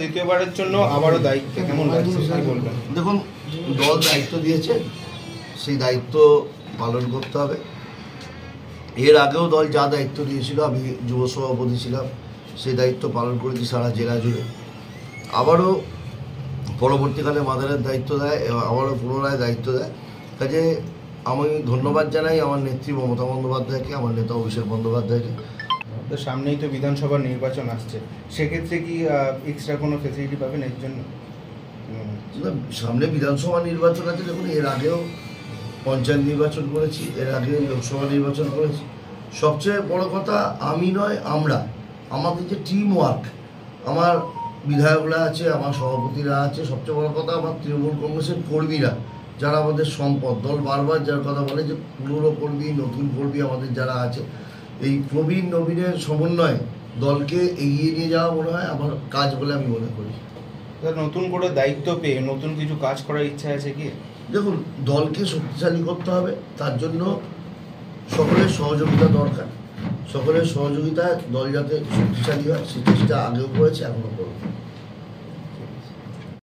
দ্বিতীয়বারের জন্য আবারও দায়িত্ব কেমন লাগছে বলবেন? দেখুন, দল দায়িত্ব দিয়েছে, সেই দায়িত্ব পালন করতে হবে। এর আগেও দল যা দায়িত্ব দিয়েছিল, আমি যুব সভাপতি ছিলাম, সেই দায়িত্ব পালন করেছি সারা জেলা জুড়ে। আবারও পরবর্তীকালে মাদারের দায়িত্ব দেয়, আবারও পুনরায় দায়িত্ব দেয়। কাজে আমি ধন্যবাদ জানাই আমার নেত্রী মমতা বন্দ্যোপাধ্যায়কে, আমার নেতা অভিষেক বন্দ্যোপাধ্যায়কে। সামনেই তো বিধানসভার নির্বাচন আসছে, সেক্ষেত্রে কি এক্সট্রা কোনো ফেসিলিটি পাবেন এর জন্য? সামনে বিধানসভা নির্বাচন আছে। দেখুন, এর আগেও পঞ্চায়েত নির্বাচন করেছি, এর আগে লোকসভা নির্বাচন করেছি। সবচেয়ে বড় কথা আমি নয়, আমাদের যে টিম ওয়ার্ক, আমার বিধায়করা আছে, আমার সভাপতিরা আছে, সবচেয়ে বড় কথা আমার তৃণমূল কংগ্রেসের কর্মীরা, যারা আমাদের সম্পদ। দল বারবার যার কথা বলে যে পুরনো কর্মী, নতুন কর্মী আমাদের যারা আছে, এই প্রবীণ নবীনের সমন্বয়ে দলকে এগিয়ে নিয়ে যাওয়া মনে হয় আমার কাজ বলে আমি মনে করি। নতুন করে দায়িত্ব পেয়ে নতুন কিছু কাজ করার ইচ্ছা আছে কি? দেখুন, দলকে শক্তিশালী করতে হবে, তার জন্য সকলের সহযোগিতা দরকার। সকলের সহযোগিতায় দল যাতে শক্তিশালী হয়, সে চেষ্টা আগেও করেছে, এখনও করবে।